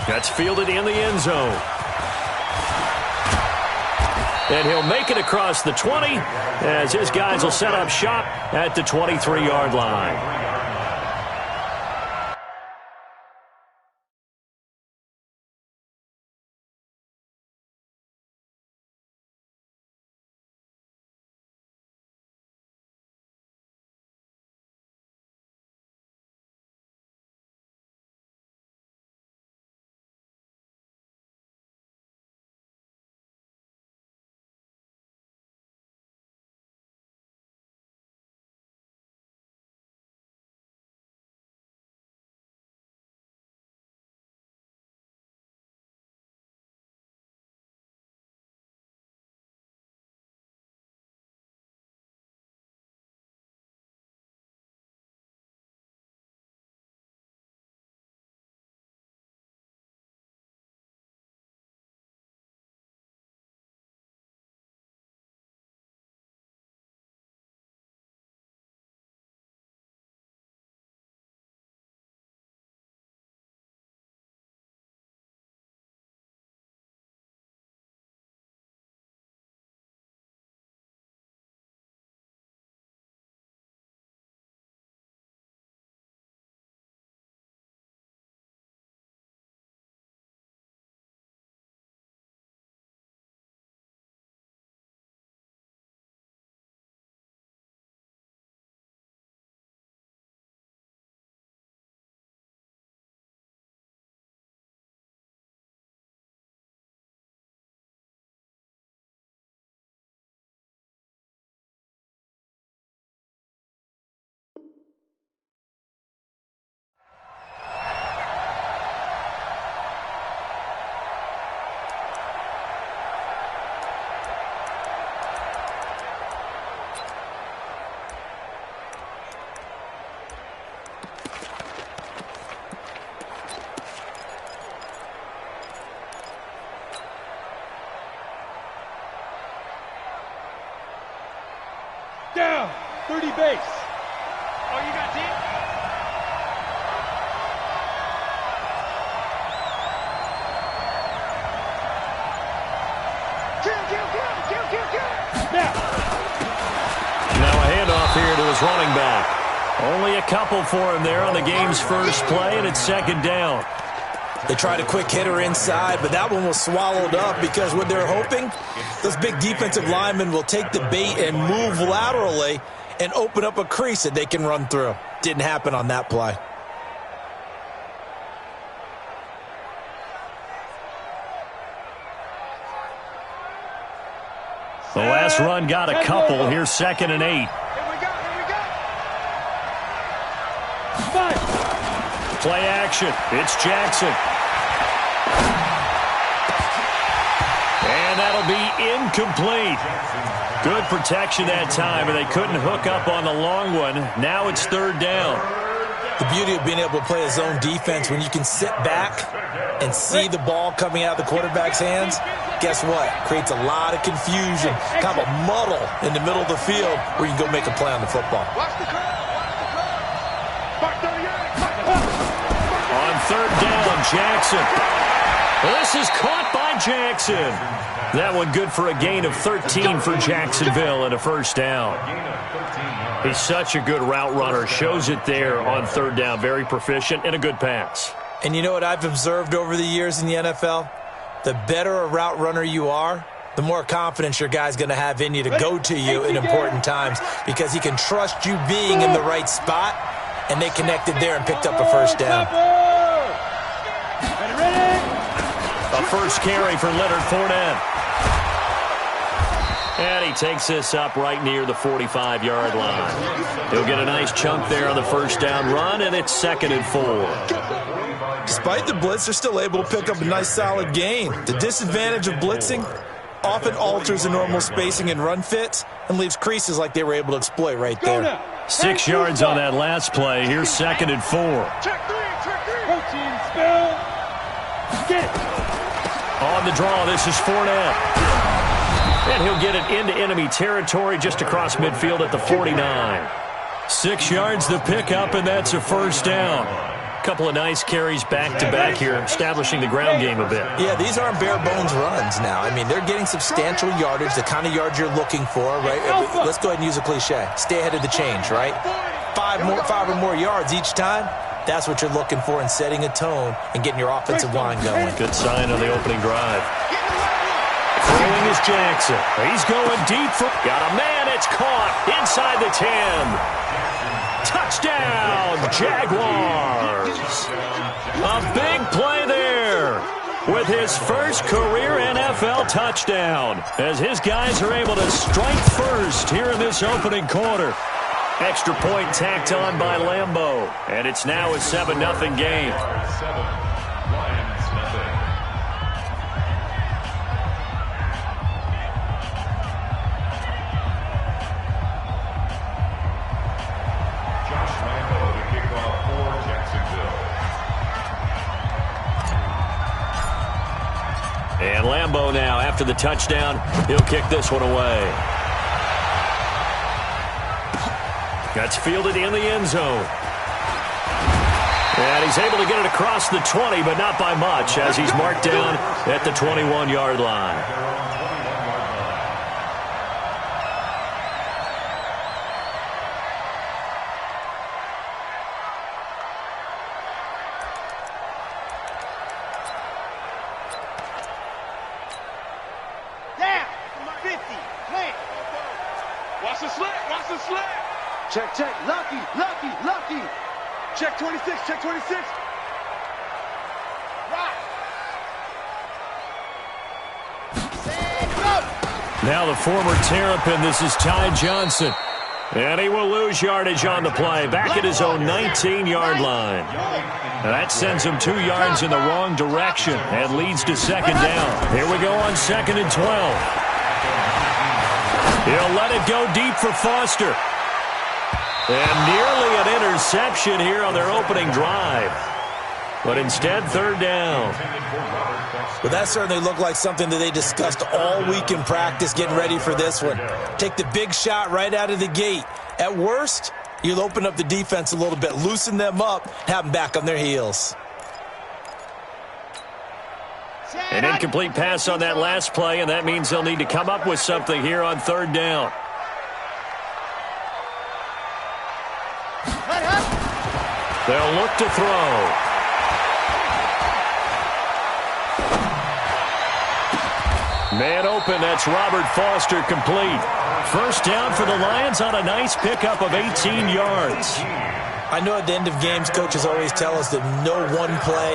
That's fielded in the end zone. And he'll make it across the 20 as his guys will set up shop at the 23-yard line. Down, 30 base. Oh, you got deep? Kill. Now a handoff here to his running back. Only a couple for him there on the game's first play, and it's second down. They tried a quick hitter inside, but that one was swallowed up because what they're hoping, those big defensive linemen will take the bait and move laterally and open up a crease that they can run through. Didn't happen on that play. The last run got a couple. Here's 2nd and 8. Here we go. Five. Play action. It's Jackson. And that'll be incomplete. Good protection that time, and they couldn't hook up on the long one. Now it's 3rd down. The beauty of being able to play a zone defense when you can sit back and see the ball coming out of the quarterback's hands, guess what? Creates a lot of confusion, kind of a muddle in the middle of the field where you can go make a play on the football. On 3rd down, Jackson. This is caught by Jackson. That one good for a gain of 13 for Jacksonville and a 1st down. He's such a good route runner. Shows it there on 3rd down. Very proficient and a good pass. And you know what I've observed over the years in the NFL? The better a route runner you are, the more confidence your guy's going to have in you to go to you in important times because he can trust you being in the right spot, and they connected there and picked up a 1st down. A first carry for Leonard Fournette. And he takes this up right near the 45-yard line. He'll get a nice chunk there on the 1st down run, and it's 2nd and 4. Despite the blitz, they're still able to pick up a nice solid gain. The disadvantage of blitzing often alters the normal spacing and run fits and leaves creases like they were able to exploit right there. 6 yards on that last play. Here's 2nd and 4. Check three. Protein spill. Get it. On the draw, this is Fournette. And he'll get it into enemy territory just across midfield at the 49. 6 yards the pickup, and that's a 1st down. Couple of nice carries back-to-back here, establishing the ground game a bit. Yeah, these aren't bare-bones runs now. I mean, they're getting substantial yardage, the kind of yards you're looking for, right? Let's go ahead and use a cliche. Stay ahead of the change, right? Five or more yards each time. That's what you're looking for in setting a tone and getting your offensive line going. Good sign on the opening drive. Throwing is Jackson. He's going deep for... Got a man. It's caught inside the 10. Touchdown, Jaguars. A big play there with his first career NFL touchdown as his guys are able to strike first here in this opening quarter. Extra point tacked on by Lambeau, and it's now a 7-0 game. And Lambeau now, after the touchdown, he'll kick this one away. That's fielded in the end zone. And he's able to get it across the 20, but not by much, as he's marked down at the 21-yard line. Check, lucky. Check 26, check 26. Right. Now the former Terrapin, this is Ty Johnson. And he will lose yardage on the play, back at his own 19-yard line. That sends him 2 yards in the wrong direction and leads to second down. Here we go on 2nd and 12. He'll let it go deep for Foster. And nearly an interception here on their opening drive. But instead, 3rd down. Well, that certainly looked like something that they discussed all week in practice getting ready for this one. Take the big shot right out of the gate. At worst, you'll open up the defense a little bit, loosen them up, have them back on their heels. An incomplete pass on that last play, and that means they'll need to come up with something here on 3rd down. They'll look to throw. Man open, that's Robert Foster, complete. First down for the Lions on a nice pickup of 18 yards. I know at the end of games, coaches always tell us that no one play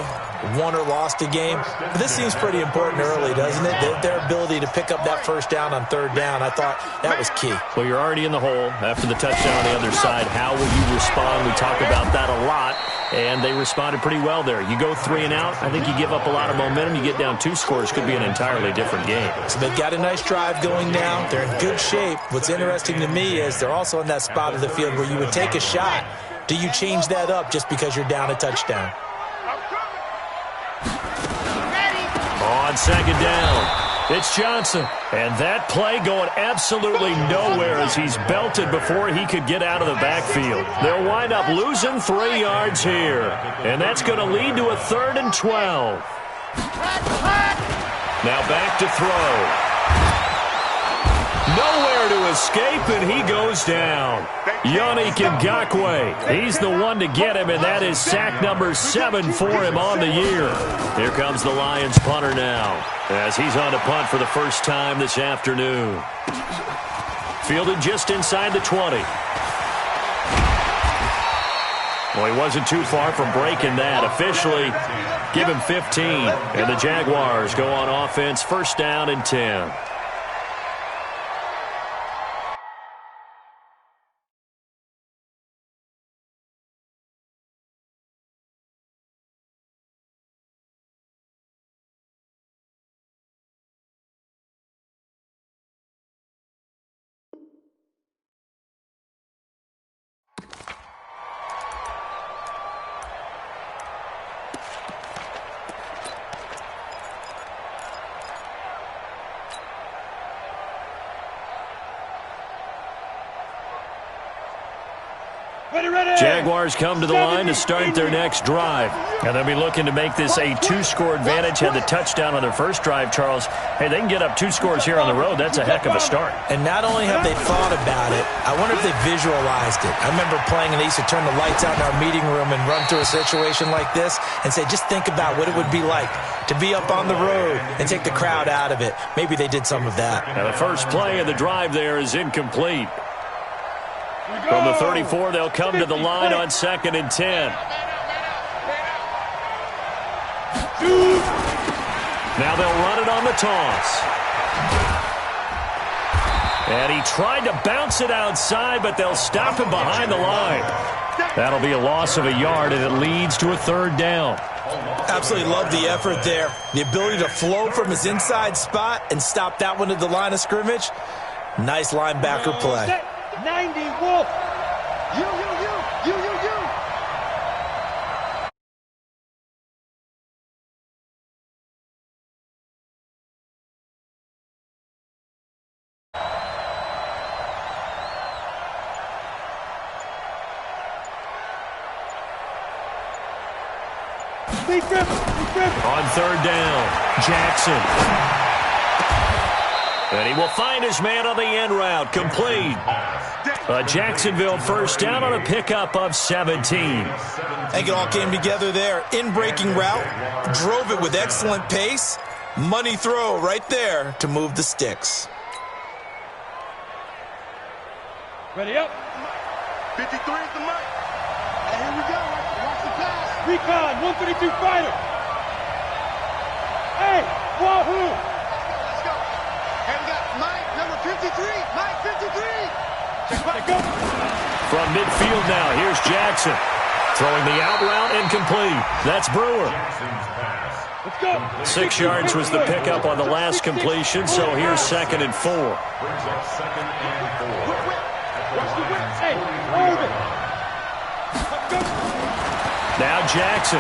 won or lost a game. But this seems pretty important early, doesn't it? Their ability to pick up that first down on 3rd down, I thought that was key. Well, you're already in the hole after the touchdown on the other side. How will you respond? We talk about that a lot, and they responded pretty well there. You go 3 and out, I think you give up a lot of momentum. You get down 2 scores, could be an entirely different game. So they've got a nice drive going now. They're in good shape. What's interesting to me is they're also in that spot of the field where you would take a shot. Do you change that up just because you're down a touchdown? On 2nd down, it's Johnson. And that play going absolutely nowhere as he's belted before he could get out of the backfield. They'll wind up losing 3 yards here. And that's going to lead to a 3rd and 12. Now back to throw. Nowhere to escape, and he goes down. Yannick Ngakoue, he's the one to get him, and that is sack number 7 for him on the year. Here comes the Lions punter now, as he's on to punt for the first time this afternoon. Fielded just inside the 20. Well, he wasn't too far from breaking that. Officially, give him 15, and the Jaguars go on offense, 1st down and 10. Jaguars come to the line to start their next drive. And they'll be looking to make this a two-score advantage. Had the touchdown on their first drive, Charles. Hey, they can get up 2 scores here on the road. That's a heck of a start. And not only have they thought about it, I wonder if they visualized it. I remember playing, and they used to turn the lights out in our meeting room and run through a situation like this and say, just think about what it would be like to be up on the road and take the crowd out of it. Maybe they did some of that. Now the first play of the drive there is incomplete. From the 34, they'll come to the line on 2nd and 10. Now they'll run it on the toss. And he tried to bounce it outside, but they'll stop him behind the line. That'll be a loss of a yard, and it leads to a 3rd down. Absolutely love the effort there. The ability to flow from his inside spot and stop that one at the line of scrimmage. Nice linebacker play. 90 Wolf. You. On 3rd down, Jackson. And he will find his man on the end route, complete. A Jacksonville first down on a pickup of 17. I think it all came together there. In-breaking route, drove it with excellent pace. Money throw right there to move the sticks. Ready up. 53 is the mark. And here we go. Watch the pass. Recon, 132 fighter. Hey, wahoo. Let's go. And we got Mike, number 53. Mike, 53. Check back. Go. From midfield now, here's Jackson. Throwing the out route and complete. That's Brewer. Let's go. 6 yards was the pickup on the last completion, so here's 2nd and 4. Brings up 2nd and 4. Watch the whip. Hey, hold it. Let's go. Now Jackson.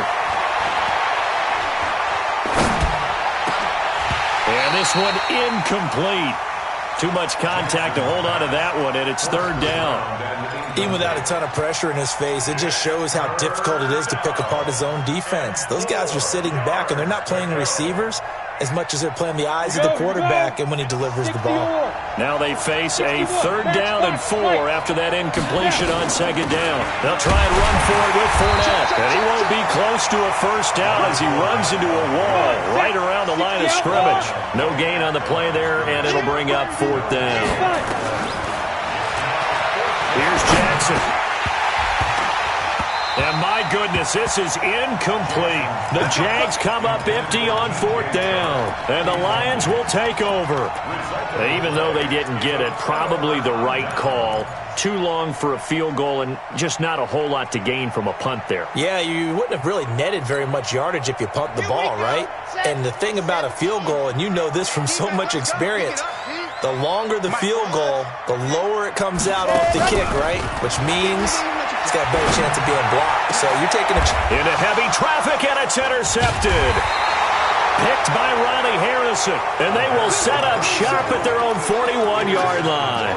And this one incomplete. Too much contact to hold on to that one, and it's 3rd down. Even without a ton of pressure in his face, it just shows how difficult it is to pick apart his own defense. Those guys are sitting back, and they're not playing receivers as much as they're playing the eyes of the quarterback and when he delivers the ball. Now they face a 3rd down and 4 after that incompletion on 2nd down. They'll try and run for it with Fournette, and he won't be close to a first down as he runs into a wall right around the line of scrimmage. No gain on the play there, and it'll bring up 4th down. Here's Jackson. And my goodness, this is incomplete. The Jags come up empty on 4th down, and the Lions will take over. Even though they didn't get it, probably the right call. Too long for a field goal and just not a whole lot to gain from a punt there. Yeah, you wouldn't have really netted very much yardage if you punt the ball, right? And the thing about a field goal, and you know this from so much experience, the longer the field goal, the lower it comes out off the kick, right? Which means it's got a better chance of being blocked. So you're taking a into heavy traffic, and it's intercepted. Picked by Ronnie Harrison, and they will set up shop at their own 41-yard line.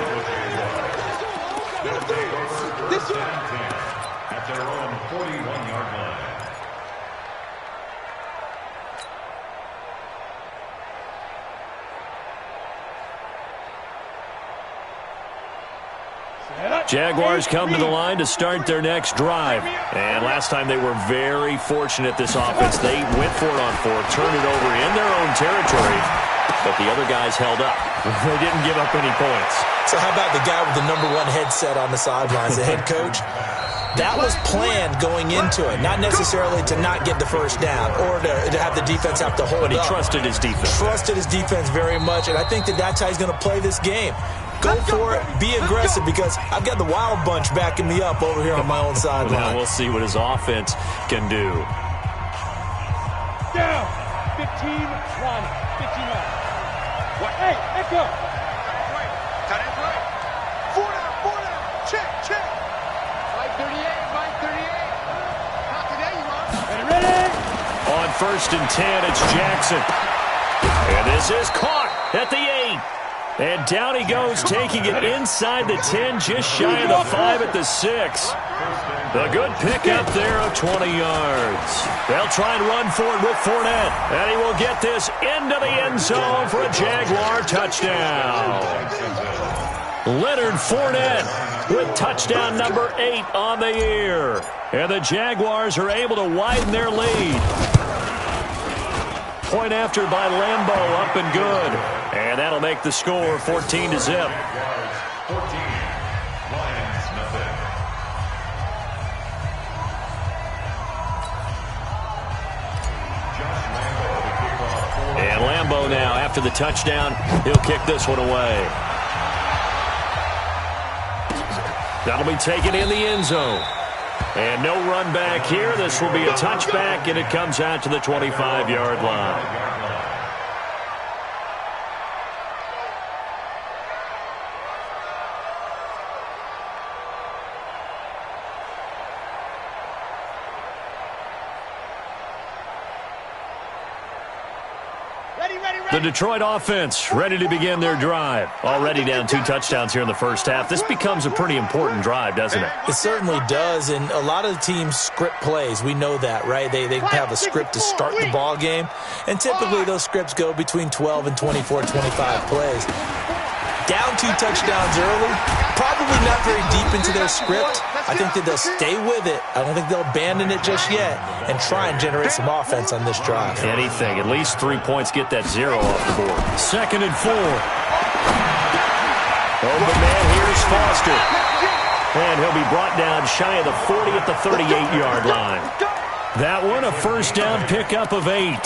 At their own 41-yard line. Jaguars come to the line to start their next drive. And last time they were very fortunate, this offense. They went for it on 4th, turned it over in their own territory, but the other guys held up. They didn't give up any points. So how about the guy with the #1 headset on the sidelines, the head coach? That was planned going into it, not necessarily to not get the first down or to have the defense have to hold But he up. trusted his defense. Trusted his defense very much, and I think that's how he's going to play this game. Go for it, be aggressive, because I've got the wild bunch backing me up over here on my own sideline. Now we'll see what his offense can do. Down. 15 line. 15 line. What? Hey, echo. Tight end right. 4 down. Check. 538, 538. Not today, you are. Ready? On 1st and 10, it's Jackson. And this is caught at the 8. And down he goes, taking it inside the 10, just shy of the 5 at the 6. A good pickup there of 20 yards. They'll try and run for it with Fournette. And he will get this into the end zone for a Jaguar touchdown. Leonard Fournette with touchdown number 8 on the year. And the Jaguars are able to widen their lead. Point after by Lambeau, up and good. And that'll make the score 14-0. And Lambeau now, after the touchdown, he'll kick this one away. That'll be taken in the end zone. And no run back here. This will be a touchback, and it comes out to the 25-yard line. The Detroit offense ready to begin their drive. Already down 2 touchdowns here in the first half. This becomes a pretty important drive, doesn't it? It certainly does, and a lot of teams script plays. We know that, right? They have a script to start the ball game, and typically those scripts go between 12 and 24, 25 plays. Down 2 touchdowns early, probably not very deep into their script. I think that they'll stay with it. I don't think they'll abandon it just yet and try and generate some offense on this drive. Anything. At least 3 points, get that 0 off the board. 2nd and 4. Open man, here's Foster. And he'll be brought down shy of the 40 at the 38-yard line. That one, a first down pickup of 8.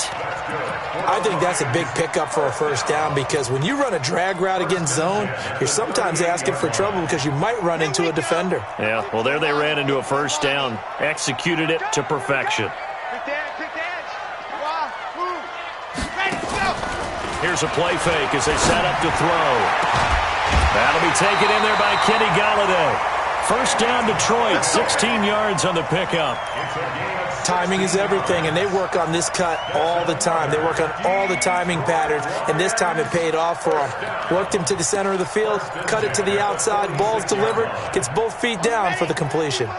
I think that's a big pickup for a first down because when you run a drag route against zone, you're sometimes asking for trouble because you might run into a defender. Yeah, well, there they ran into a first down. Executed it to perfection. Here's a play fake as they set up to throw. That'll be taken in there by Kenny Golladay. First down Detroit, 16 yards on the pickup. Timing is everything, and they work on this cut all the time. They work on all the timing patterns, and this time it paid off for them. Worked him to the center of the field, cut it to the outside, ball's delivered, gets both feet down for the completion.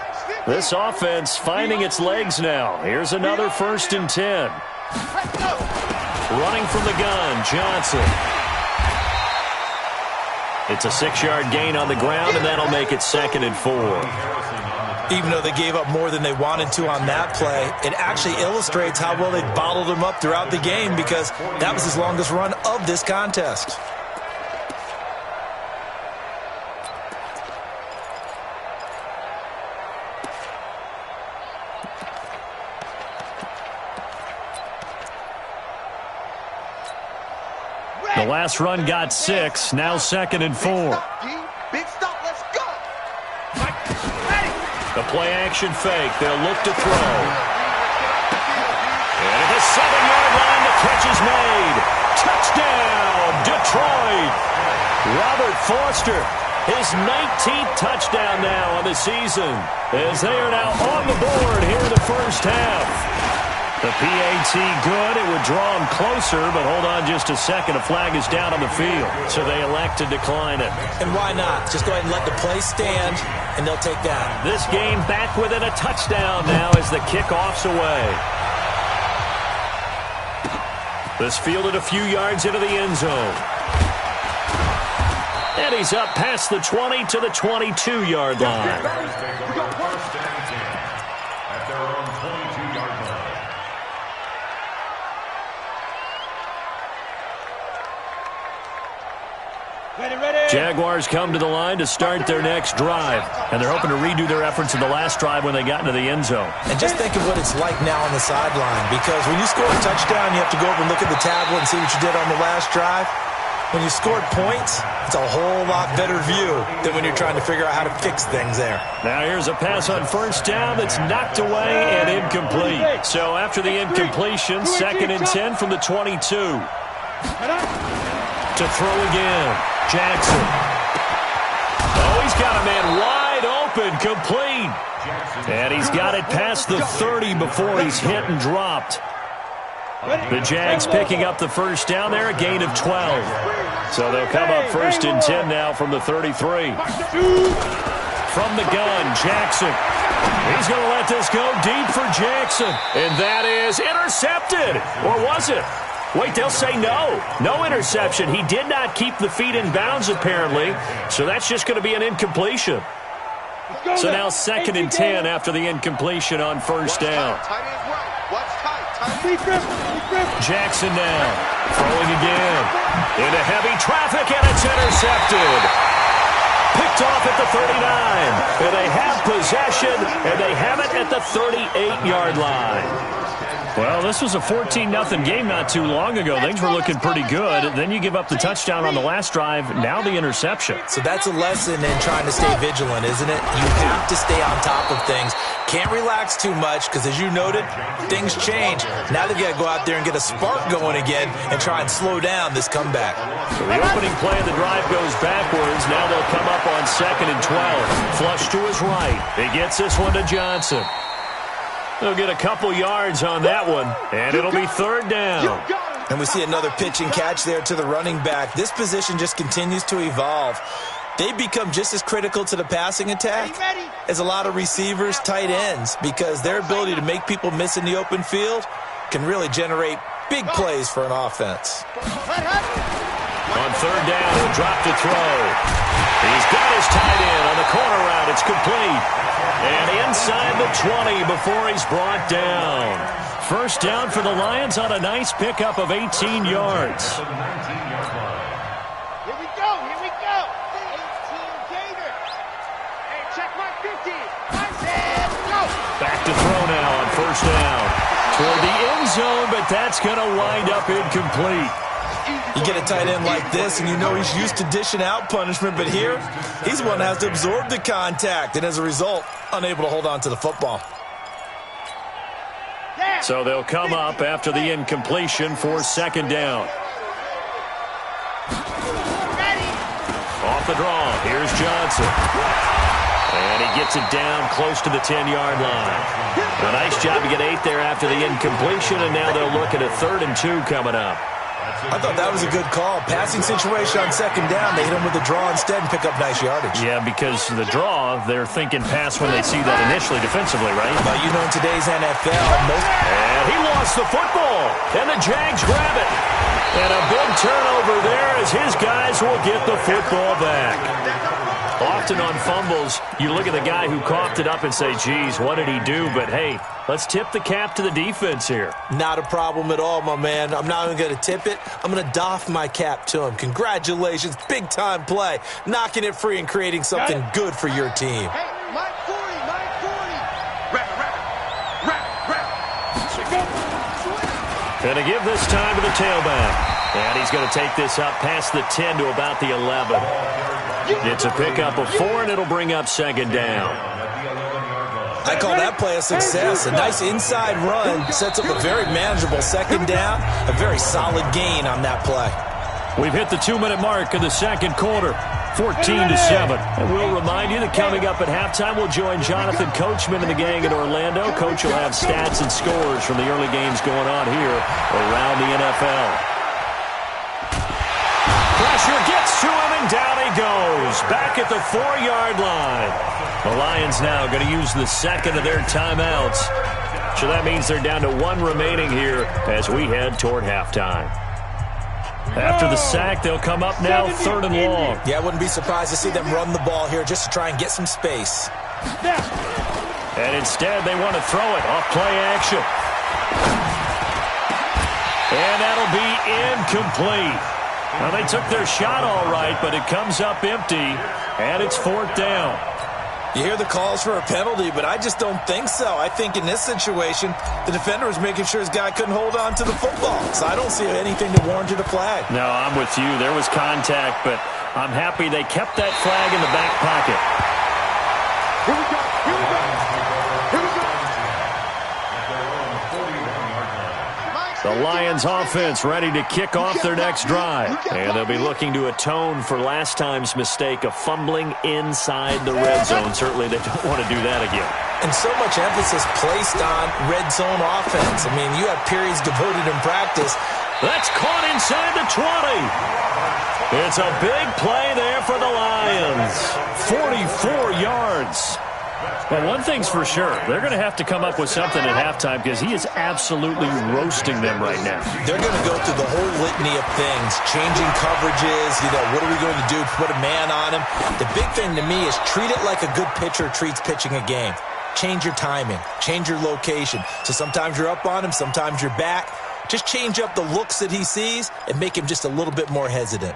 This offense finding its legs now. Here's another 1st and 10. Running from the gun, Johnson. It's a 6-yard gain on the ground, and that'll make it 2nd and 4. Even though they gave up more than they wanted to on that play, it actually illustrates how well they bottled them up throughout the game because that was his longest run of this contest. The last run got 6, now 2nd and 4. Big stop, let's go. The play action fake, they'll look to throw. And at the 7-yard line, the catch is made. Touchdown, Detroit. Robert Foster, his 19th touchdown now on the season, as they are now on the board here in the first half. The PAT good. It would draw him closer, but hold on just a second. A flag is down on the field, so they elect to decline it. And why not? Just go ahead and let the play stand, and they'll take that. This game back within a touchdown now as the kickoff's away. This fielded a few yards into the end zone. And he's up past the 20 to the 22-yard line. Jaguars come to the line to start their next drive, and they're hoping to redo their efforts in the last drive when they got into the end zone. And just think of what it's like now on the sideline, because when you score a touchdown, you have to go over and look at the tablet and see what you did on the last drive. When you scored points, it's a whole lot better view than when you're trying to figure out how to fix things there. Now here's a pass on first down that's knocked away and incomplete. So after the incompletion, 2nd and 10 from the 22. To throw again, Jackson. Oh, he's got a man wide open, complete. And he's got it past the 30 before he's hit and dropped. The Jags picking up the first down there, a gain of 12. So they'll come up first and 10 now from the 33. From the gun, Jackson. He's going to let this go deep for Jackson. And that is intercepted. Or was it? Wait, they'll say no. No interception. He did not keep the feet in bounds, apparently. So that's just going to be an incompletion. So now second and 10 after the incompletion on first down. Jackson now throwing again into heavy traffic, and it's intercepted. Picked off at the 39. And they have possession, and they have it at the 38-yard line. Well, this was a 14-0 game not too long ago. Things were looking pretty good. Then you give up the touchdown on the last drive. Now the interception. So that's a lesson in trying to stay vigilant, isn't it? You have to stay on top of things. Can't relax too much because, as you noted, things change. Now they've got to go out there and get a spark going again and try and slow down this comeback. So the opening play of the drive goes backwards. Now they'll come up on second and 12. Flush to his right. He gets this one to Johnson. They'll get a couple yards on that one, and it'll be third down. And we see another pitch and catch there to the running back. This position just continues to evolve. They become just as critical to the passing attack as a lot of receivers, tight ends, because their ability to make people miss in the open field can really generate big plays for an offense. On third down, he'll drop to throw. He's got his tight end on the corner route. It's complete. And inside the 20 before he's brought down. First down for the Lions on a nice pickup of 18 yards. Here we go, here we go. 18 gainer. Hey, check mark 50. Go. Back to throw now on first down. Toward the end zone, but that's going to wind up incomplete. You get a tight end like this, and you know he's used to dishing out punishment, but here, he's the one that has to absorb the contact, and as a result, unable to hold on to the football. So they'll come up after the incompletion for second down. Off the draw, here's Johnson. And he gets it down close to the 10-yard line. A nice job to get 8 there after the incompletion, and now they'll look at a 3rd and 2 coming up. I thought that was a good call. Passing situation on second down. They hit him with the draw instead and pick up nice yardage. Yeah, because the draw, they're thinking pass when they see that initially defensively, right? But you know in today's NFL, and he lost the football. And the Jags grab it. And a big turnover there as his guys will get the football back. Often on fumbles, you look at the guy who coughed it up and say, geez, what did he do? But, hey, let's tip the cap to the defense here. Not a problem at all, my man. I'm not even going to tip it. I'm going to doff my cap to him. Congratulations. Big-time play. Knocking it free and creating something good for your team. Hey, Mike 40, Mike 40. Going to give this time to the tailback. And he's going to take this up past the 10 to about the 11. It's a pickup of 4, and it'll bring up second down. I call that play a success. A nice inside run sets up a very manageable second down. A very solid gain on that play. We've hit the 2-minute mark of the second quarter. 14-7. And we'll remind you that coming up at halftime, we'll join Jonathan Coachman and the gang in Orlando. Coach will have stats and scores from the early games going on here around the NFL. Pressure gets to him, and down he goes. Back at the 4-yard line. The Lions now going to use the second of their timeouts. So that means they're down to 1 remaining here as we head toward halftime. After the sack, they'll come up now 3rd and long. Yeah, I wouldn't be surprised to see them run the ball here just to try and get some space. And instead, they want to throw it off play action. And that'll be incomplete. Now, they took their shot all right, but it comes up empty, and it's 4th down. You hear the calls for a penalty, but I just don't think so. I think in this situation, the defender was making sure his guy couldn't hold on to the football. So I don't see anything that warranted a flag. No, I'm with you. There was contact, but I'm happy they kept that flag in the back pocket. Here we go, here we go. Here we go. The Lions offense ready to kick off their next drive. And they'll be looking to atone for last time's mistake of fumbling inside the red zone. Certainly they don't want to do that again. And so much emphasis placed on red zone offense. I mean, you have periods devoted in practice. That's caught inside the 20. It's a big play there for the Lions. 44 yards. Well, one thing's for sure. They're going to have to come up with something at halftime because he is absolutely roasting them right now. They're going to go through the whole litany of things, changing coverages, what are we going to do? Put a man on him. The big thing to me is treat it like a good pitcher treats pitching a game. Change your timing. Change your location. So sometimes you're up on him, sometimes you're back. Just change up the looks that he sees and make him just a little bit more hesitant.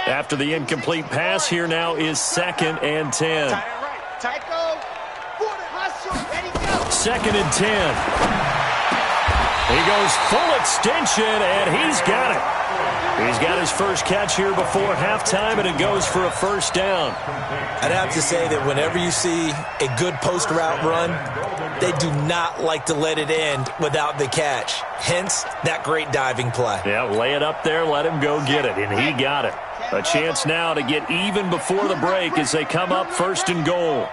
After the incomplete pass, here now is 2nd and 10. 2nd and 10. He goes full extension, and he's got it. He's got his first catch here before halftime, and it goes for a first down. I'd have to say that whenever you see a good post route run, they do not like to let it end without the catch. Hence, that great diving play. Yeah, lay it up there, let him go get it, and he got it. A chance now to get even before the break as they come up 1st and goal.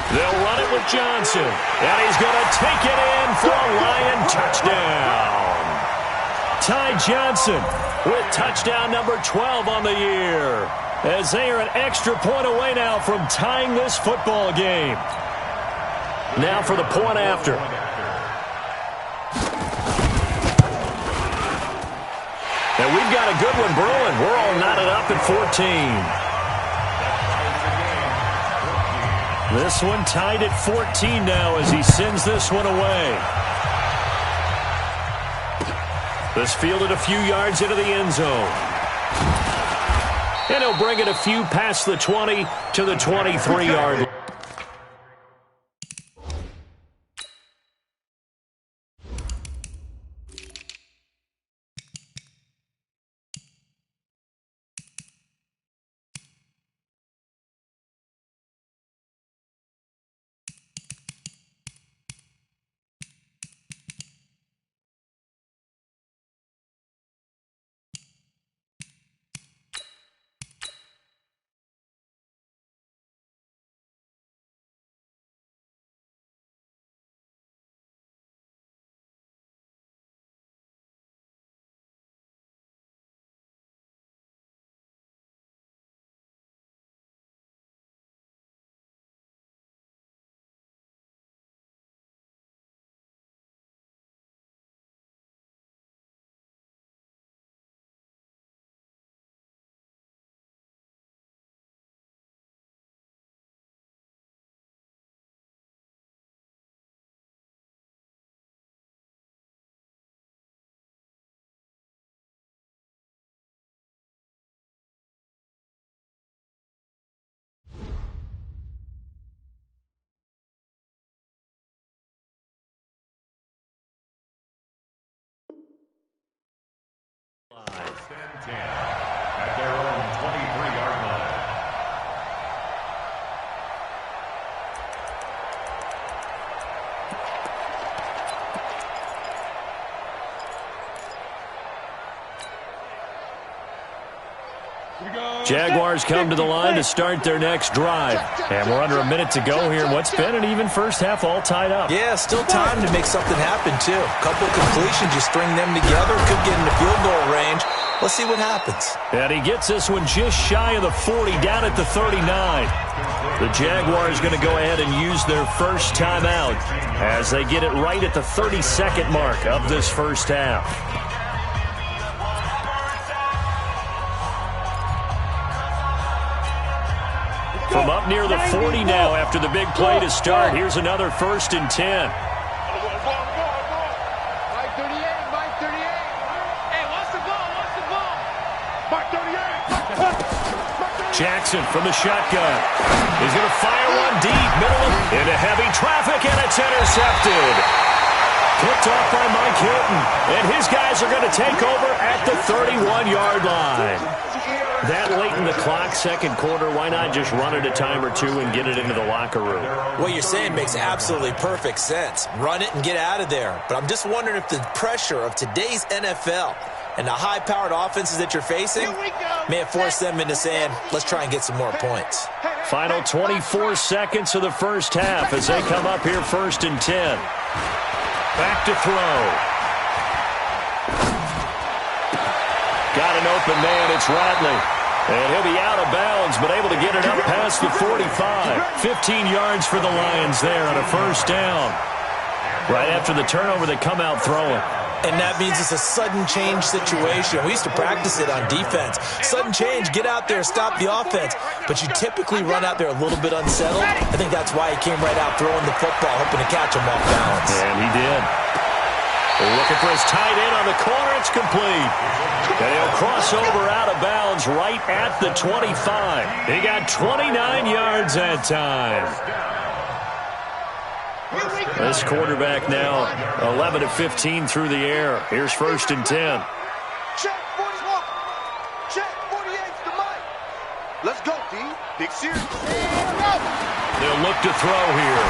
They'll run it with Johnson, and he's going to take it in for a Lion touchdown. Ty Johnson with touchdown number 12 on the year, as they are an extra point away now from tying this football game. Now for the point after. And we've got a good one brewing. We're all knotted up at 14. This one tied at 14 now as he sends this one away. This fielded a few yards into the end zone. And he'll bring it a few past the 20 to the 23-yard line. At their own 23-yard line. Jaguars come to the line to start their next drive. And we're under a minute to go here in what's been an even first half, all tied up. Yeah, still time to make something happen, too. A couple completions, you string them together, could get into field goal range. Let's see what happens. And he gets this one just shy of the 40, down at the 39. The Jaguars going to go ahead and use their first timeout as they get it right at the 32nd mark of this first half. From up near the 40 now after the big play to start, here's another 1st and 10. Jackson from the shotgun. He's going to fire one deep, middle into heavy traffic, and it's intercepted. Picked off by Mike Hilton, and his guys are going to take over at the 31-yard line. That late in the clock, second quarter, why not just run it a time or two and get it into the locker room? What you're saying makes absolutely perfect sense. Run it and get out of there. But I'm just wondering if the pressure of today's NFL and the high-powered offenses that you're facing may have forced them into saying, let's try and get some more points. Final 24 seconds of the first half as they come up here 1st and 10. Back to throw. Got an open man, it's Radley. And he'll be out of bounds, but able to get it up past the 45. 15 yards for the Lions there on a first down. Right after the turnover, they come out throwing. And that means it's a sudden change situation. We used to practice it on defense. Sudden change, get out there, stop the offense. But you typically run out there a little bit unsettled. I think that's why he came right out throwing the football, hoping to catch him off balance. And he did. Looking for his tight end on the corner. It's complete. And he'll cross over out of bounds right at the 25. He got 29 yards that time. This quarterback now 11 of 15 through the air. Here's 1st and 10. Check 41. Check 48's the mic. Let's go, D. Big series. They'll look to throw here.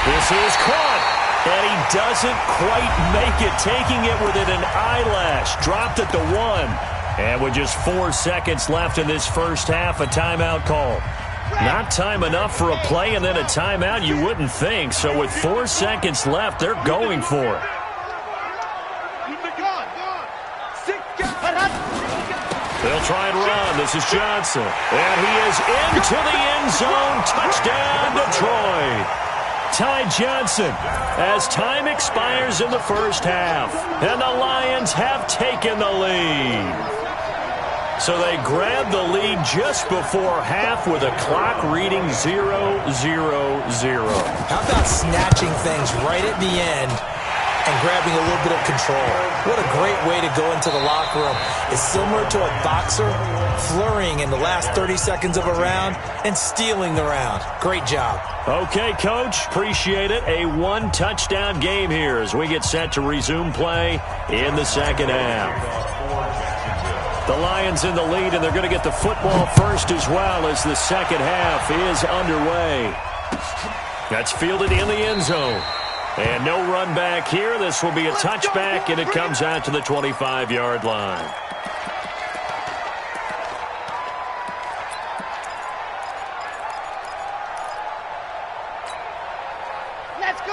This is caught. And he doesn't quite make it. Taking it within an eyelash. Dropped at the 1. And with just 4 seconds left in this first half, a timeout call. Not time enough for a play and then a timeout, you wouldn't think. So with 4 seconds left, they're going for it. They'll try and run. This is Johnson. And he is into the end zone. Touchdown, Detroit. Ty Johnson as time expires in the first half. And the Lions have taken the lead. So they grab the lead just before half with a clock reading 0-0-0. How about snatching things right at the end and grabbing a little bit of control? What a great way to go into the locker room. It's similar to a boxer flurrying in the last 30 seconds of a round and stealing the round. Great job. Okay, Coach. Appreciate it. A one-touchdown game here as we get set to resume play in the second half. The Lions in the lead, and they're going to get the football first as well as the second half is underway. That's fielded in the end zone. And no run back here. This will be a touchback, and it comes out to the 25-yard line.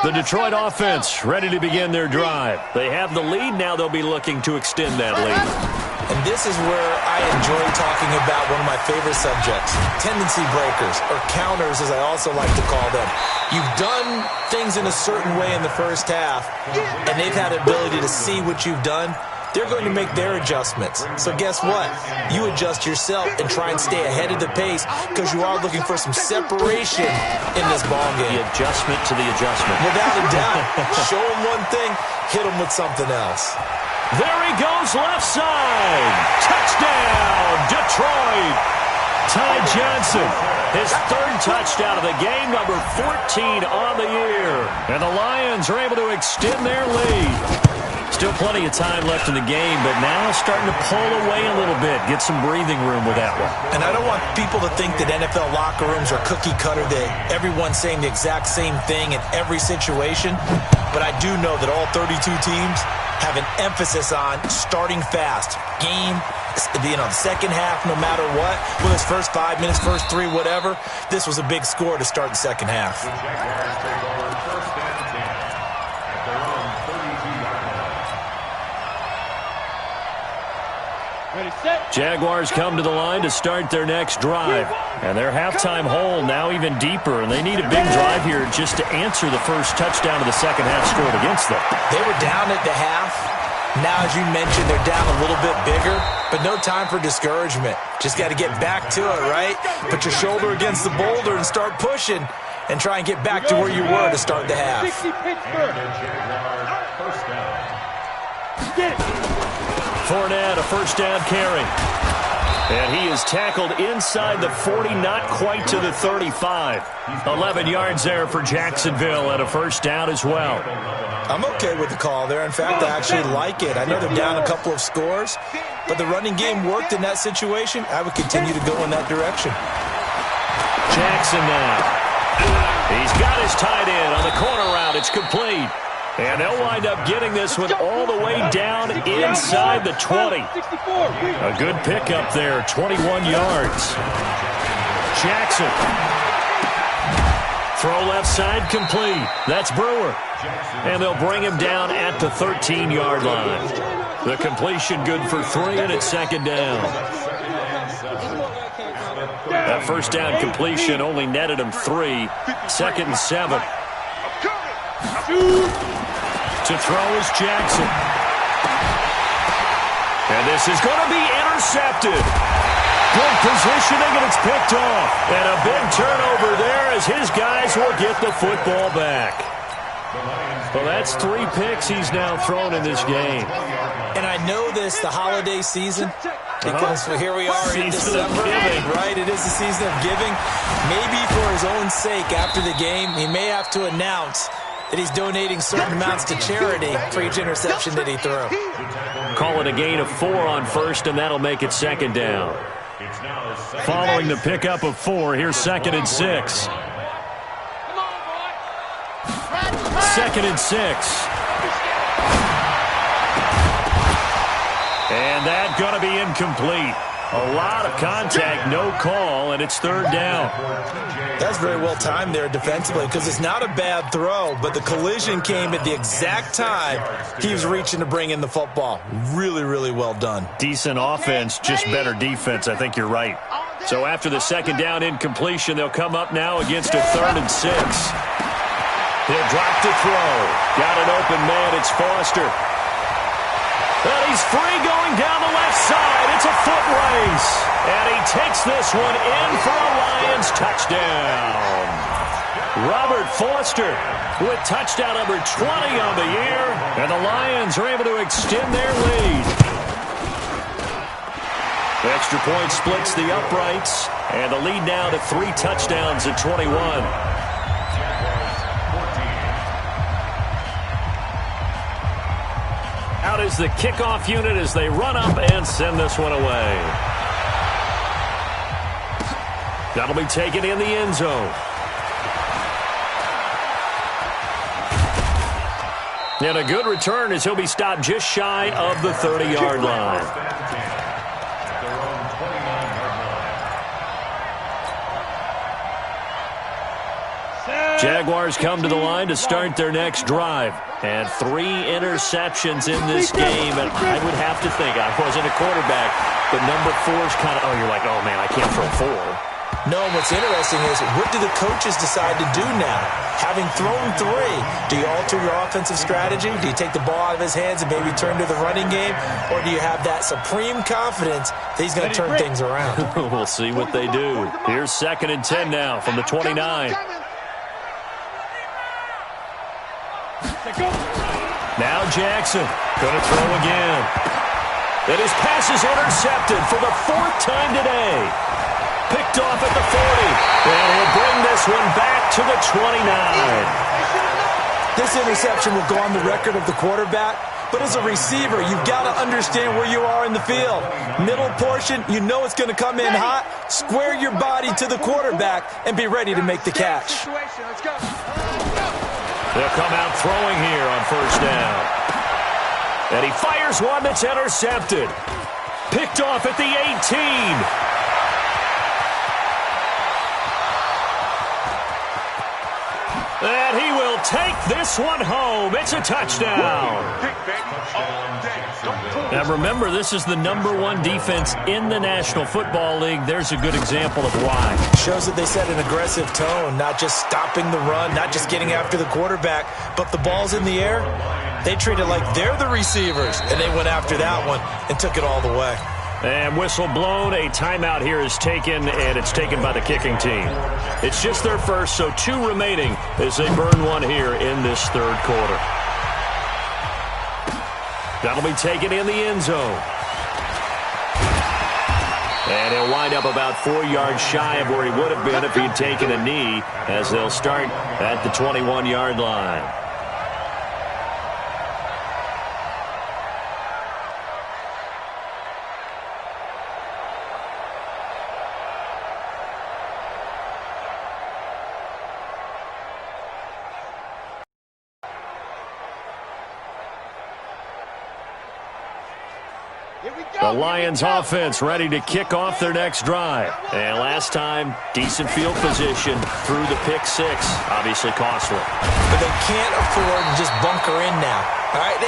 The Detroit offense ready to begin their drive. They have the lead. Now they'll be looking to extend that lead. And this is where I enjoy talking about one of my favorite subjects, tendency breakers, or counters as I also like to call them. You've done things in a certain way in the first half, and they've had the ability to see what you've done. They're going to make their adjustments. So guess what? You adjust yourself and try and stay ahead of the pace because you are looking for some separation in this ball game. The adjustment to the adjustment. Without a doubt. Show them one thing, hit them with something else. There he goes, left side. Touchdown, Detroit. Ty Johnson, his third touchdown of the game, number 14 on the year. And the Lions are able to extend their lead. Still plenty of time left in the game, but now starting to pull away a little bit, get some breathing room with that one. And I don't want people to think that NFL locker rooms are cookie cutter, that everyone's saying the exact same thing in every situation. But I do know that all 32 teams have an emphasis on starting fast. Game, second half, no matter what. Whether it's first 5 minutes, first 3, whatever. This was a big score to start the second half. Jaguars come to the line to start their next drive. And their halftime hole now even deeper. And they need a big drive here just to answer the first touchdown of the second half scored against them. They were down at the half. Now, as you mentioned, they're down a little bit bigger. But no time for discouragement. Just got to get back to it, right? Put your shoulder against the boulder and start pushing. And try and get back to where you were to start the half. Fournette, a first down carry. And he is tackled inside the 40, not quite to the 35. 11 yards there for Jacksonville and a first down as well. I'm okay with the call there. In fact, I actually like it. I know they're down a couple of scores, but the running game worked in that situation. I would continue to go in that direction. Jackson now. He's got his tight end on the corner route. It's complete. And they'll wind up getting this one all the way down inside the 20. A good pickup there, 21 yards. Jackson. Throw left side complete. That's Brewer. And they'll bring him down at the 13-yard line. The completion good for 3, and it's second down. That first down completion only netted him 3. Second and 7. To throw is Jackson. And this is going to be intercepted. Good positioning, and it's picked off. And a big turnover there as his guys will get the football back. Well, that's 3 picks he's now thrown in this game. And I know this, the holiday season, because here we are in December, right? It is the season of giving. Maybe for his own sake after the game, he may have to announce that he's donating certain amounts to charity for each interception that he threw. Call it a gain of 4 on first, and that'll make it second down. Following the pickup of 4, here's second and 6. Second and 6. And that going to be incomplete. A lot of contact, no call, and it's third down. That's very well timed there defensively because it's not a bad throw, but the collision came at the exact time he was reaching to bring in the football. Really, really well done. Decent offense, just better defense. I think you're right. So after the second down incompletion, they'll come up now against a third and 6. He'll drop to throw. Got an open man. It's Foster. And he's free going down the left side. It's a foot race. And he takes this one in for a Lions touchdown. Robert Foster with touchdown number 20 on the year. And the Lions are able to extend their lead. The extra point splits the uprights. And the lead now to 3 touchdowns at 21. Out is the kickoff unit as they run up and send this one away. That'll be taken in the end zone. And a good return as he'll be stopped just shy of the 30-yard line. Jaguars come to the line to start their next drive. And 3 interceptions in this game. And I would have to think, I wasn't a quarterback, but number 4 is kind of, you're like, oh, man, I can't throw 4. No, and what's interesting is, what do the coaches decide to do now? Having thrown 3, do you alter your offensive strategy? Do you take the ball out of his hands and maybe turn to the running game? Or do you have that supreme confidence that he's going to turn things around? We'll see what they do. Here's second and 10 now from the 29. Now Jackson going to throw again. And his pass is intercepted for the 4th time today. Picked off at the 40. And he'll bring this one back to the 29. This interception will go on the record of the quarterback. But as a receiver, you've got to understand where you are in the field. Middle portion, you know it's going to come in hot. Square your body to the quarterback and be ready to make the catch. They'll come out throwing here on first down. And he fires one that's intercepted. Picked off at the 18. And he will take this one home. It's a touchdown. Now remember, this is the #1 defense in the National Football League. There's a good example of why. Shows that they set an aggressive tone, not just stopping the run, not just getting after the quarterback, but the ball's in the air. They treat it like they're the receivers, and they went after that one and took it all the way. And whistle blown, a timeout here is taken, and it's taken by the kicking team. It's just their first, so 2 remaining as they burn one here in this third quarter. That'll be taken in the end zone. And he'll wind up about 4 yards shy of where he would have been if he'd taken a knee, as they'll start at the 21-yard line. The Lions offense ready to kick off their next drive. And last time, decent field position through the pick six. Obviously costly. But they can't afford to just bunker in now. All right,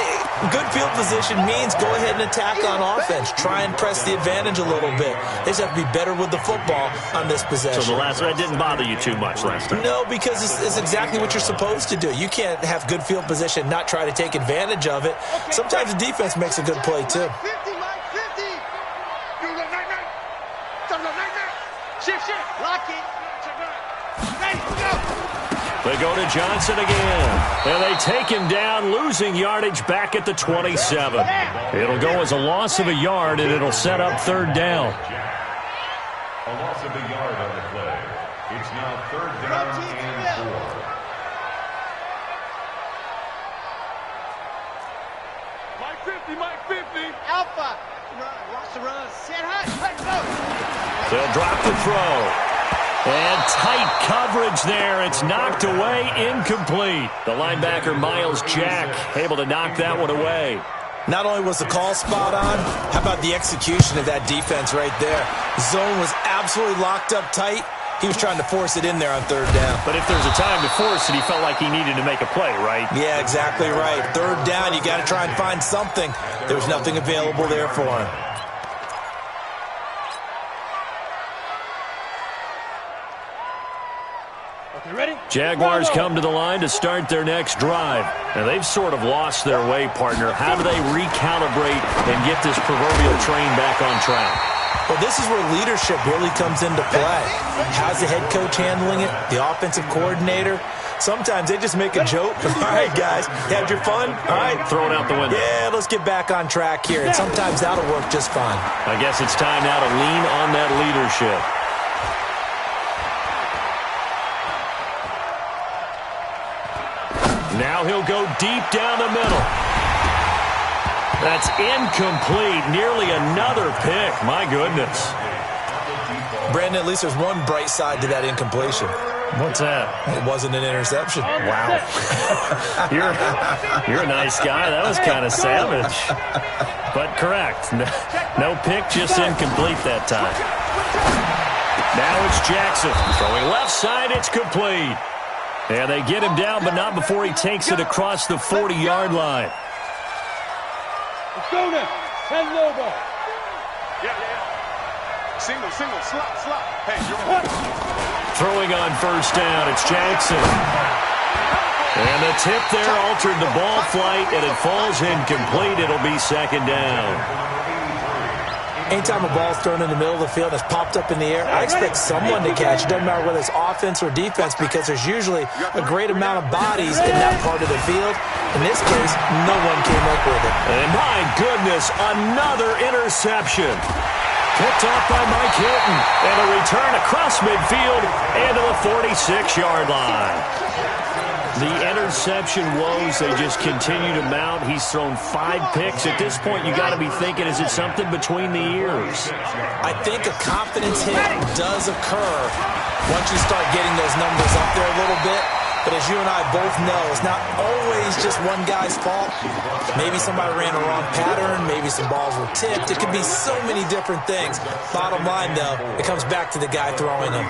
good field position means go ahead and attack on offense. Try and press the advantage a little bit. They just have to be better with the football on this possession. So that didn't bother you too much last time? No, because it's exactly what you're supposed to do. You can't have good field position, not try to take advantage of it. Sometimes the defense makes a good play, too. Lock it. Ready, go. They go to Johnson again. And they take him down, losing yardage back at the 27. It'll go as a loss of a yard, and it'll set up third down. A loss of a yard on the play. It's now third down and 4. Mike 50, Mike 50. Alpha. Run, watch the run. Set high. Let's go. They'll drop the throw. And tight coverage there. It's knocked away, incomplete. The linebacker, Miles Jack, able to knock that one away. Not only was the call spot on, how about the execution of that defense right there? Zone was absolutely locked up tight. He was trying to force it in there on third down. But if there's a time to force it, he felt like he needed to make a play, right? Yeah, exactly right. Third down, you got to try and find something. There was nothing available there for him. Jaguars come to the line to start their next drive. And they've sort of lost their way, partner. How do they recalibrate and get this proverbial train back on track? Well, this is where leadership really comes into play. How's the head coach handling it? The offensive coordinator? Sometimes they just make a joke. All right, guys, you had your fun? All right. Throw it out the window. Yeah, let's get back on track here. And sometimes that'll work just fine. I guess it's time now to lean on that leadership. Now he'll go deep down the middle. That's incomplete. Nearly another pick. My goodness. Brandon, at least there's one bright side to that incompletion. What's that? It wasn't an interception. Wow. You're a nice guy. That was kind of savage. But correct. No pick, just incomplete that time. Now it's Jackson. Throwing left side, it's complete. And they get him down, but not before he takes it across the 40-yard line. Let's go now. Head low ball. Yeah. Single, slot. Hey, you're on. Throwing on first down, it's Jackson. And the tip there altered the ball flight, and it falls incomplete. It'll be second down. Anytime a ball's thrown in the middle of the field and it's popped up in the air, I expect someone to catch. It doesn't matter whether it's offense or defense, because there's usually a great amount of bodies in that part of the field. In this case, no one came up with it. And my goodness, another interception. Picked off by Mike Hilton. And a return across midfield and to the 46-yard line. The interception woes, they just continue to mount. He's thrown 5 picks. At this point, you got to be thinking, is it something between the ears? I think a confidence hit does occur once you start getting those numbers up there a little bit. But as you and I both know, it's not always just one guy's fault. Maybe somebody ran a wrong pattern. Maybe some balls were tipped. It could be so many different things. Bottom line, though, it comes back to the guy throwing them.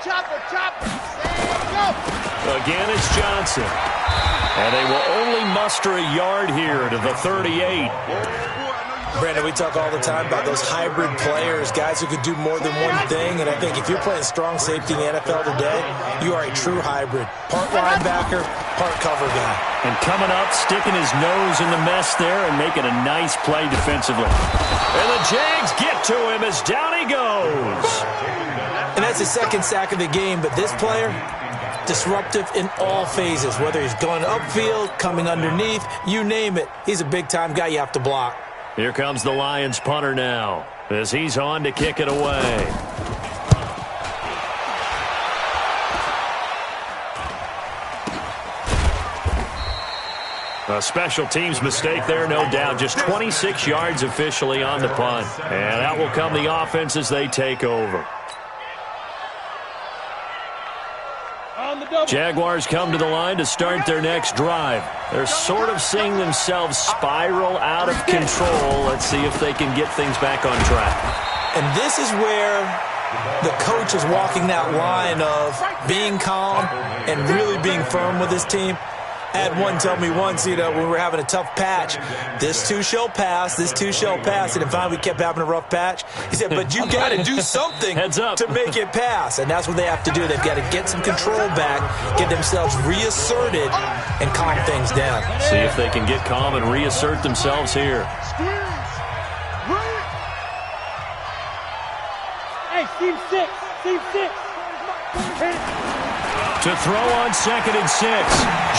Chopper. Go. Again, it's Johnson. And they will only muster a yard here to the 38. Brandon, we talk all the time about those hybrid players, guys who could do more than one thing. And I think if you're playing strong safety in the NFL today, you are a true hybrid. Part linebacker, part cover guy. And coming up, sticking his nose in the mess there and making a nice play defensively. And the Jags get to him as down he goes. And that's the second sack of the game, but this player, disruptive in all phases, whether he's going upfield, coming underneath, you name it. He's a big-time guy you have to block. Here comes the Lions punter now as he's on to kick it away. A special teams mistake there, no doubt. Just 26 yards officially on the punt. And out will come the offense as they take over. Jaguars come to the line to start their next drive. They're sort of seeing themselves spiral out of control. Let's see if they can get things back on track. And this is where the coach is walking that line of being calm and really being firm with his team. I had one tell me once, when we were having a tough patch, this too shall pass, this too shall pass. And finally we kept having a rough patch. He said, but you got to do something to make it pass. And that's what they have to do. They've got to get some control back, get themselves reasserted, and calm things down. See if they can get calm and reassert themselves here. Hey, team 6. Team 6. To throw on 2nd and 6,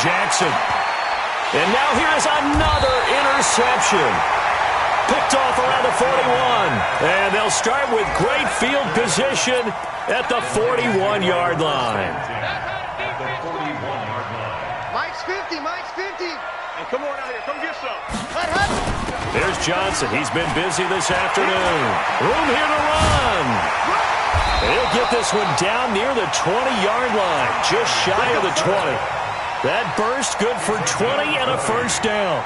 Jackson. And now here's another interception. Picked off around the 41. And they'll start with great field position at the 41-yard line. Mike's 50, Mike's 50. Hey, come on out here. Come get some. Here's Johnson. He's been busy this afternoon. Room here to run. He'll get this one down near the 20-yard line, just shy of the 20. That burst good for 20 and a first down.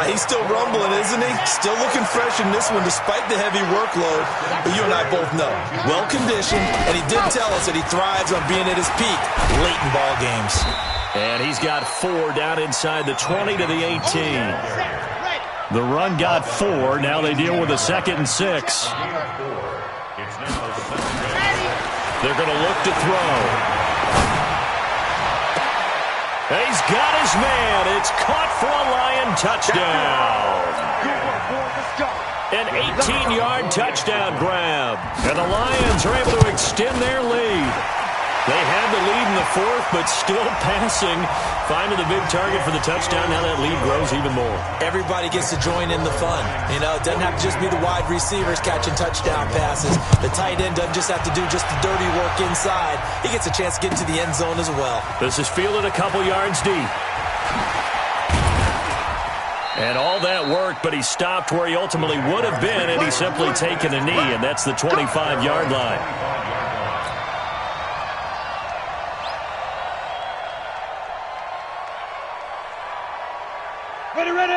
He's still rumbling, isn't he? Still looking fresh in this one despite the heavy workload. But you and I both know, well-conditioned, and he did tell us that he thrives on being at his peak late in ball games. And he's got 4 down inside the 20 to the 18. The run got 4. Now they deal with a 2nd and 6. They're going to look to throw. He's got his man. It's caught for a Lion touchdown. An 18-yard touchdown grab. And the Lions are able to extend their lead. They had the lead in the 4th, but still passing. Finding the big target for the touchdown. Now that lead grows even more. Everybody gets to join in the fun. It doesn't have to just be the wide receivers catching touchdown passes. The tight end doesn't just have to do just the dirty work inside. He gets a chance to get into the end zone as well. This is fielded a couple yards deep. And all that work, but he stopped where he ultimately would have been, and he's simply taken a knee, and that's the 25-yard line.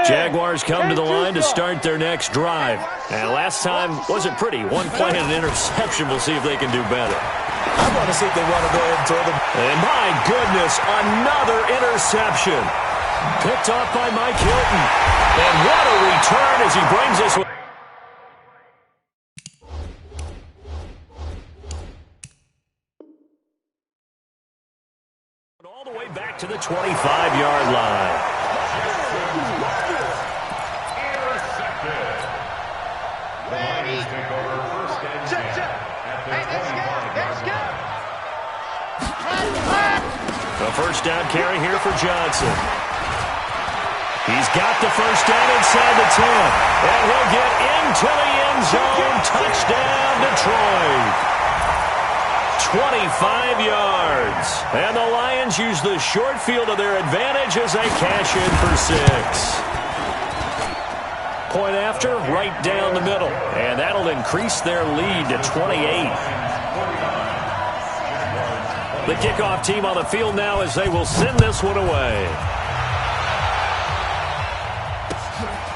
Jaguars come to the line to start their next drive. And last time wasn't pretty. One play and an interception. We'll see if they can do better. I want to see if they want to go ahead and throw them. And my goodness, another interception. Picked off by Mike Hilton. And what a return as he brings this one. All the way back to the 25-yard line. A first down carry here for Johnson. He's got the first down inside the 10. And he'll get into the end zone. Touchdown, Detroit. 25 yards. And the Lions use the short field to their advantage as they cash in for 6. Point after, right down the middle. And that'll increase their lead to 28. The kickoff team on the field now as they will send this one away.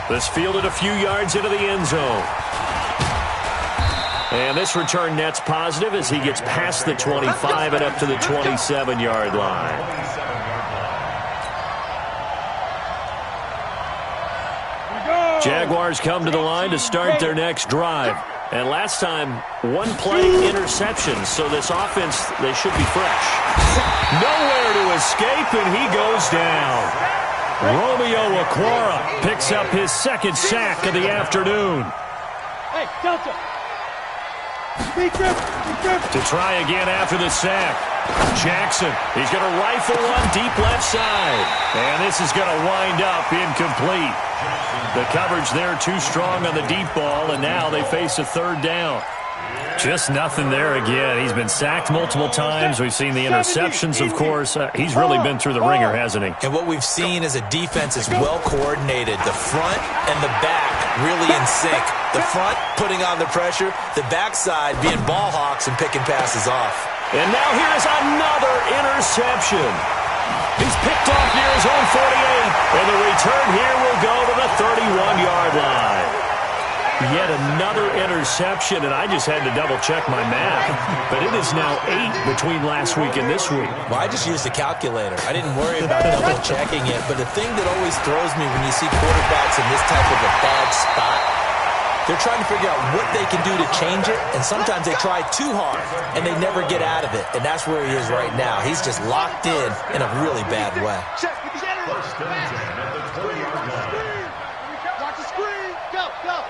This fielded a few yards into the end zone. And this return net's positive as he gets past the 25 and up to the 27-yard line. Jaguars come to the line to start their next drive. And last time, one play interception, so this offense, they should be fresh. Nowhere to escape, and he goes down. Romeo Okwara picks up his 2nd sack of the afternoon. Hey, Delta. Be careful. To try again after the sack. Jackson, he's going to rifle one deep left side. And this is going to wind up incomplete. The coverage there too strong on the deep ball, and now they face a third down. Just nothing there again. He's been sacked multiple times. We've seen the interceptions, of course. He's really been through the ringer, hasn't he? And what we've seen is a defense is well coordinated. The front and the back really in sync. The front putting on the pressure, the backside being ball hawks and picking passes off. And now here is another interception. He's picked off near his own 48, and the return here will go to the 31-yard line. Yet another interception, and I just had to double-check my math. But it is now 8 between last week and this week. Well, I just used a calculator. I didn't worry about double-checking it. But the thing that always throws me when you see quarterbacks in this type of a bad spot, they're trying to figure out what they can do to change it, and sometimes they try too hard, and they never get out of it. And that's where he is right now. He's just locked in a really bad way. First and 10 at the 20-yard line. Watch the screen. Go, go.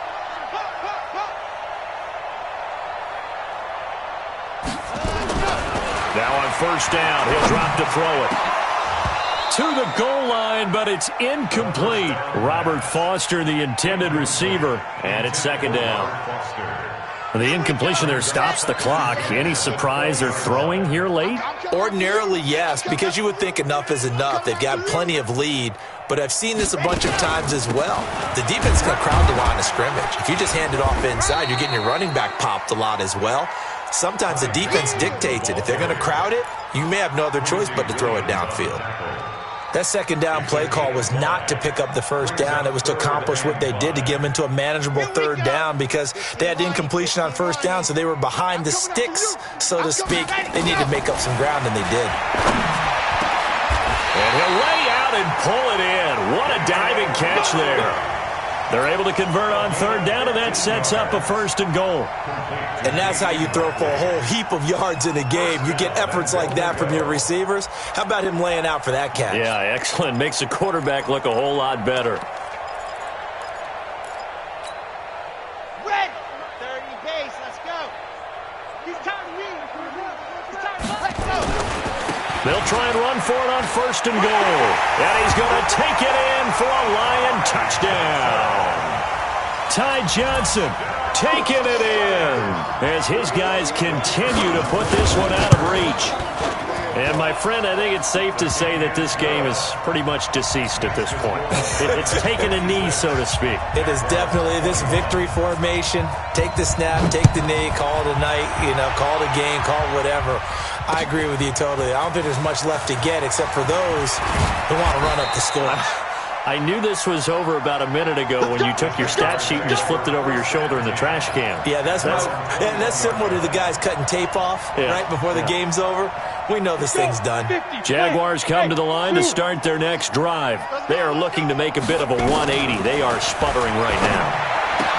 Now on first down, he'll drop to throw it. To the goal line, but it's incomplete. Robert Foster, the intended receiver, and it's second down. The incompletion there stops the clock. Any surprise they're throwing here late? Ordinarily, yes, because you would think enough is enough. They've got plenty of lead, but I've seen this a bunch of times as well. The defense is going to crowd the line of scrimmage. If you just hand it off inside, you're getting your running back popped a lot as well. Sometimes the defense dictates it. If they're going to crowd it, you may have no other choice but to throw it downfield. That second down play call was not to pick up the first down. It was to accomplish what they did to get them into a manageable third down because they had incompletion on first down, so they were behind the sticks, so to speak. They needed to make up some ground, and they did. And he'll lay out and pull it in. What a diving catch there. They're able to convert on third down, and that sets up a first and goal. And that's how you throw for a whole heap of yards in a game. You get efforts like that from your receivers. How about him laying out for that catch? Yeah, excellent. Makes the quarterback look a whole lot better. Red. 30 base. Let's go. He's time to win. He's time to let's go. They'll try and run for it on first and goal. And he's going to take it in for a Lion touchdown. Ty Johnson taking it in as his guys continue to put this one out of reach. And, my friend, I think it's safe to say that this game is pretty much deceased at this point. It's taken a knee, so to speak. It is definitely this victory formation. Take the snap, take the knee, call it a night, call it a game, call it whatever. I agree with you totally. I don't think there's much left to get except for those who want to run up the score. I knew this was over about a minute ago when you took your stat sheet and just flipped it over your shoulder in the trash can. Yeah, that's similar to the guys cutting tape off right before the game's over. We know this thing's done. Jaguars come to the line to start their next drive. They are looking to make a bit of a 180. They are sputtering right now.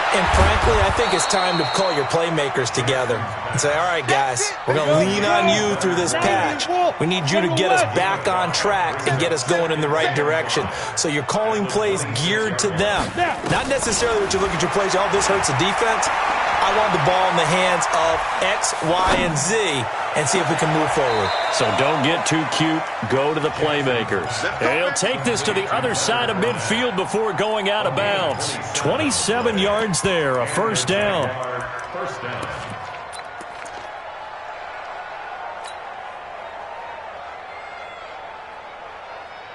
And frankly, I think it's time to call your playmakers together and say, all right, guys, we're going to lean on you through this patch. We need you to get us back on track and get us going in the right direction. So you're calling plays geared to them. Not necessarily what you look at your plays, oh, this hurts the defense. I want the ball in the hands of X, Y, and Z and see if we can move forward. So don't get too cute. Go to the playmakers. And he'll take this to the other side of midfield before going out of bounds. 27 yards there, a first down. First down.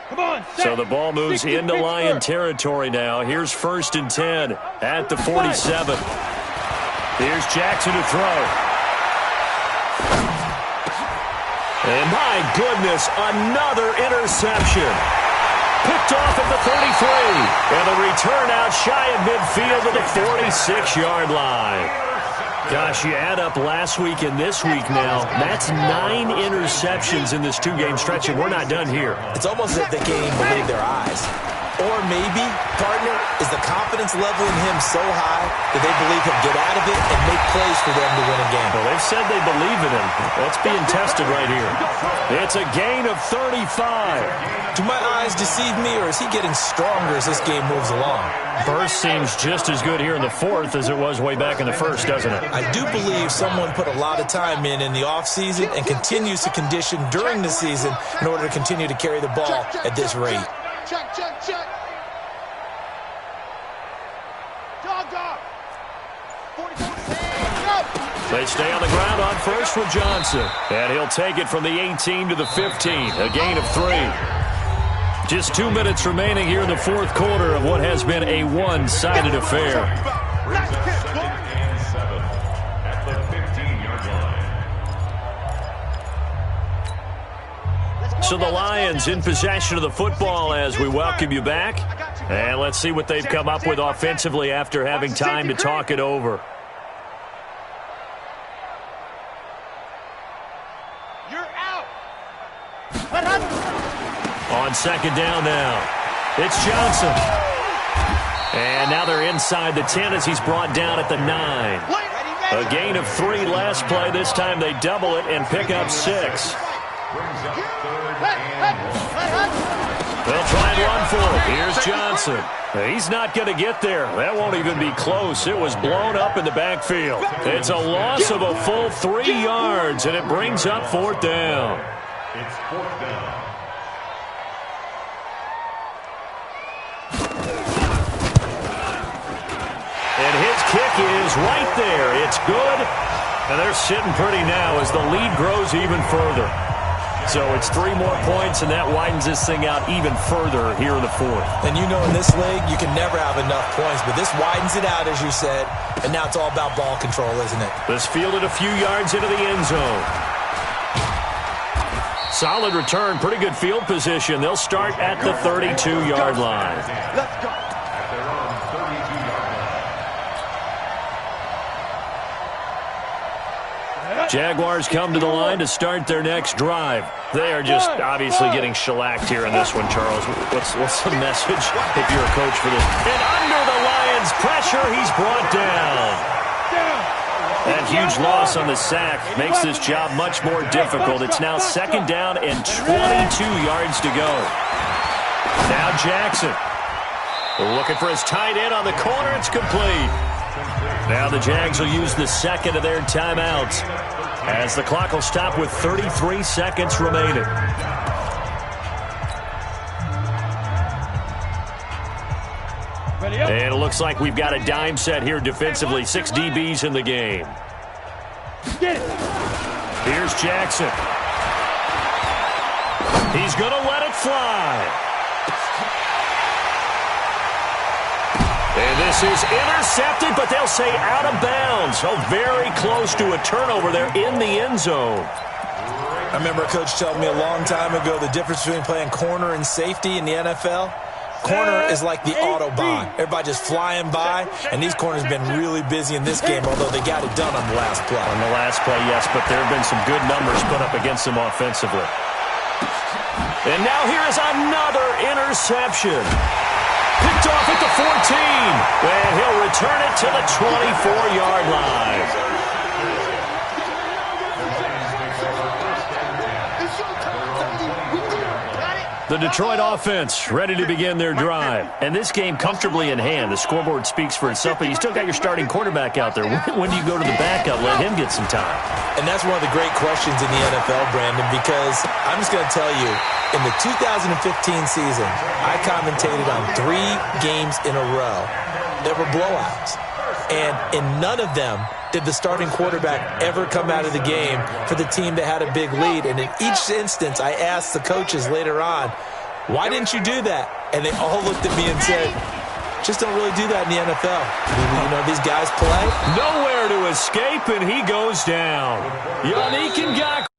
Come on, So the ball moves into Lion territory now. Here's first and 10 at the 47. Here's Jackson to throw. And my goodness, another interception. Picked off at the 33. And the return out shy of midfield to the 46-yard line. Gosh, you add up last week and this week now. That's 9 interceptions in this two-game stretch, and we're not done here. It's almost as if they can't even believe their eyes. Or maybe, partner, is the confidence level in him so high that they believe he'll get out of it and make plays for them to win a game. Well, they've said they believe in him. That's being tested right here. It's a gain of 35. Do my eyes deceive me, or is he getting stronger as this game moves along? Burst seems just as good here in the fourth as it was way back in the first, doesn't it? I do believe someone put a lot of time in the offseason and continues to condition during the season in order to continue to carry the ball at this rate. Check, check, check. Dog, dog. 44. They stay on the ground on first with Johnson. And he'll take it from the 18 to the 15. A gain of 3. Just 2 minutes remaining here in the fourth quarter of what has been a one-sided affair. Second and 7 at the 15-yard line. So the Lions in possession of the football as we welcome you back. And let's see what they've come up with offensively after having time to talk it over. You're out. On second down now, it's Johnson. And now they're inside the 10 as he's brought down at the 9. A gain of 3 last play. This time they double it and pick up 6. They'll try and run for it. Here's Johnson. He's not going to get there. That won't even be close. It was blown up in the backfield. It's a loss of a full 3 yards, and it brings up 4th down. It's 4th down. And his kick is right there. It's good. And they're sitting pretty now as the lead grows even further. So it's 3 more points, and that widens this thing out even further here in the fourth. And you know in this league, you can never have enough points, but this widens it out, as you said, and now it's all about ball control, isn't it? This fielded a few yards into the end zone. Solid return, pretty good field position. They'll start at the 32-yard line. Let's go. At their own 32-yard line. Jaguars come to the line to start their next drive. They are just obviously getting shellacked here in this one, Charles. What's the message if you're a coach for this? And under the Lions' pressure, he's brought down. That huge loss on the sack makes this job much more difficult. It's now second down and 22 yards to go. Now Jackson looking for his tight end on the corner. It's complete. Now the Jags will use the second of their timeouts as the clock will stop with 33 seconds remaining. And it looks like we've got a dime set here defensively. 6 DBs in the game. Here's Jackson. He's going to let it fly. And this is intercepted, but they'll say out of bounds. So very close to a turnover there in the end zone. I remember a coach telling me a long time ago the difference between playing corner and safety in the NFL. Corner is like the Autobahn. Everybody just flying by, and these corners have been really busy in this game, although they got it done on the last play. On the last play, yes, but there have been some good numbers put up against them offensively. And now here is another interception. Picked off at the 14, and he'll return it to the 24-yard line. The Detroit offense ready to begin their drive. And this game comfortably in hand. The scoreboard speaks for itself, but you still got your starting quarterback out there. When do you go to the backup, let him get some time? And that's one of the great questions in the NFL, Brandon, because I'm just going to tell you, in the 2015 season, I commentated on 3 games in a row that were blowouts. And in none of them did the starting quarterback ever come out of the game for the team that had a big lead. And in each instance, I asked the coaches later on, why didn't you do that? And they all looked at me and said, just don't really do that in the NFL. You know, these guys play. Nowhere to escape, and he goes down. Yannick Ngakoue.